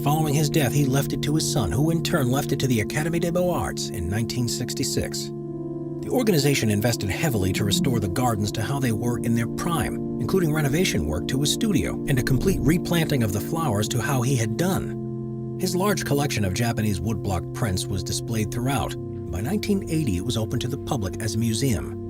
Following his death, he left it to his son, who in turn left it to the Académie des Beaux-Arts in 1966. The organization invested heavily to restore the gardens to how they were in their prime, including renovation work to his studio and a complete replanting of the flowers to how he had done. His large collection of Japanese woodblock prints was displayed throughout. By 1980, it was open to the public as a museum.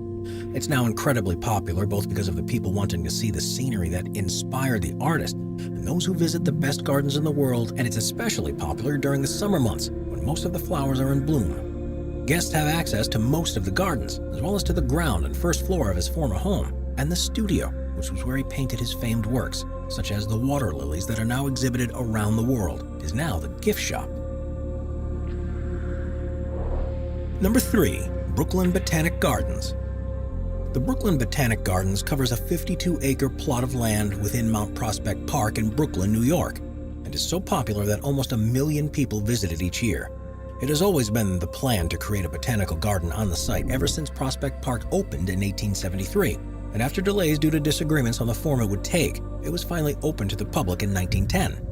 It's now incredibly popular, both because of the people wanting to see the scenery that inspired the artist and those who visit the best gardens in the world, and it's especially popular during the summer months when most of the flowers are in bloom. Guests have access to most of the gardens, as well as to the ground and first floor of his former home, and the studio, which was where he painted his famed works, such as the water lilies that are now exhibited around the world. It is now the gift shop. Number 3. Brooklyn Botanic Gardens. The Brooklyn Botanic Gardens covers a 52-acre plot of land within Mount Prospect Park in Brooklyn, New York, and is so popular that almost 1 million people visit it each year. It has always been the plan to create a botanical garden on the site ever since Prospect Park opened in 1873, and after delays due to disagreements on the form it would take, it was finally opened to the public in 1910.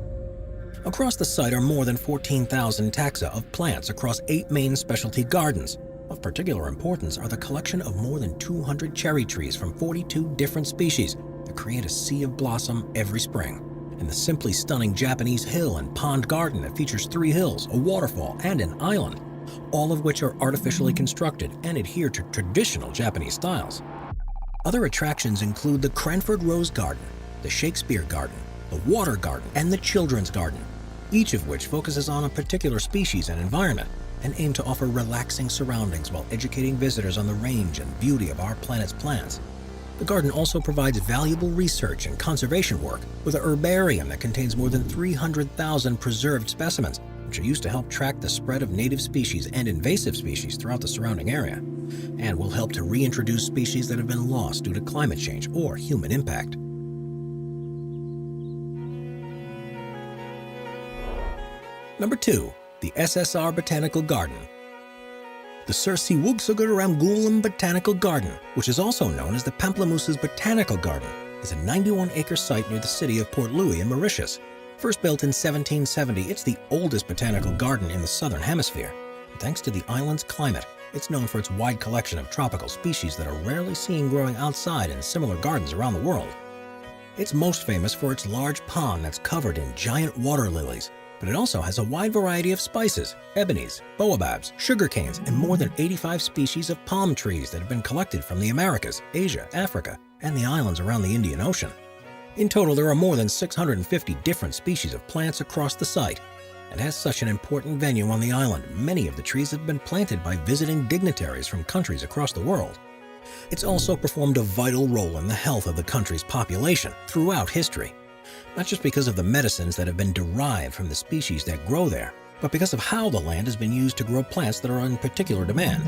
Across the site are more than 14,000 taxa of plants across 8 main specialty gardens. Of particular importance are the collection of more than 200 cherry trees from 42 different species that create a sea of blossom every spring, and the simply stunning Japanese hill and pond garden that features 3 hills, a waterfall, and an island, all of which are artificially constructed and adhere to traditional Japanese styles. Other attractions include the Cranford Rose Garden, the Shakespeare Garden, the Water Garden, and the Children's Garden, each of which focuses on a particular species and environment, and aim to offer relaxing surroundings while educating visitors on the range and beauty of our planet's plants. The garden also provides valuable research and conservation work with a herbarium that contains more than 300,000 preserved specimens, which are used to help track the spread of native species and invasive species throughout the surrounding area, and will help to reintroduce species that have been lost due to climate change or human impact. Number 2. The SSR Botanical Garden. The Sir Siwugsugger Ramgoolam Botanical Garden, which is also known as the Pamplemousses Botanical Garden, is a 91-acre site near the city of Port Louis in Mauritius. First built in 1770, it's the oldest botanical garden in the southern hemisphere. And thanks to the island's climate, it's known for its wide collection of tropical species that are rarely seen growing outside in similar gardens around the world. It's most famous for its large pond that's covered in giant water lilies, but it also has a wide variety of spices, ebonies, baobabs, sugar canes, and more than 85 species of palm trees that have been collected from the Americas, Asia, Africa, and the islands around the Indian Ocean. In total, there are more than 650 different species of plants across the site, and as such an important venue on the island, many of the trees have been planted by visiting dignitaries from countries across the world. It's also performed a vital role in the health of the country's population throughout history, not just because of the medicines that have been derived from the species that grow there, but because of how the land has been used to grow plants that are in particular demand.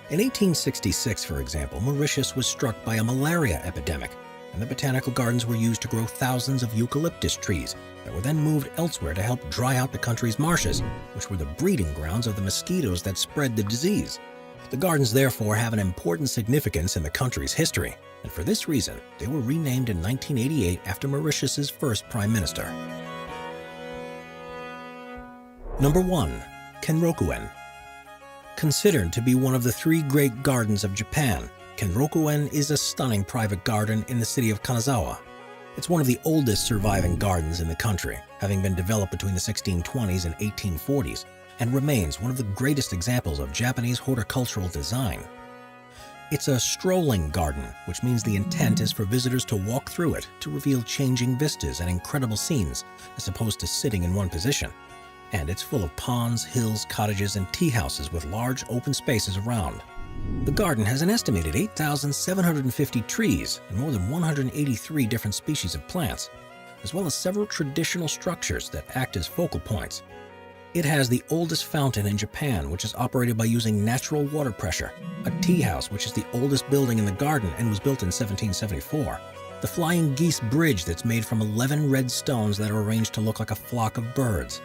In 1866, for example, Mauritius was struck by a malaria epidemic, and the botanical gardens were used to grow thousands of eucalyptus trees that were then moved elsewhere to help dry out the country's marshes, which were the breeding grounds of the mosquitoes that spread the disease. The gardens therefore have an important significance in the country's history, and for this reason, they were renamed in 1988 after Mauritius's first prime minister. Number 1. Kenrokuen. Considered to be one of the 3 great gardens of Japan, Kenrokuen is a stunning private garden in the city of Kanazawa. It's one of the oldest surviving gardens in the country, having been developed between the 1620s and 1840s, and remains one of the greatest examples of Japanese horticultural design. It's a strolling garden, which means the intent is for visitors to walk through it to reveal changing vistas and incredible scenes, as opposed to sitting in one position. And it's full of ponds, hills, cottages, and tea houses with large open spaces around. The garden has an estimated 8,750 trees and more than 183 different species of plants, as well as several traditional structures that act as focal points. It has the oldest fountain in Japan, which is operated by using natural water pressure, a tea house, which is the oldest building in the garden and was built in 1774, the Flying Geese Bridge that's made from 11 red stones that are arranged to look like a flock of birds,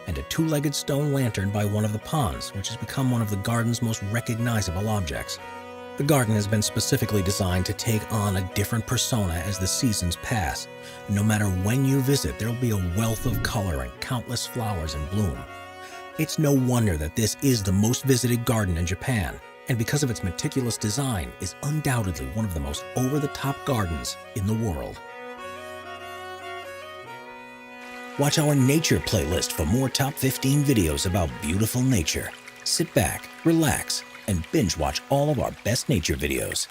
and a 2-legged stone lantern by one of the ponds, which has become one of the garden's most recognizable objects. The garden has been specifically designed to take on a different persona as the seasons pass. No matter when you visit, there will be a wealth of color and countless flowers in bloom. It's no wonder that this is the most visited garden in Japan, and because of its meticulous design, is undoubtedly one of the most over-the-top gardens in the world. Watch our nature playlist for more top 15 videos about beautiful nature. Sit back, relax, and binge watch all of our best nature videos.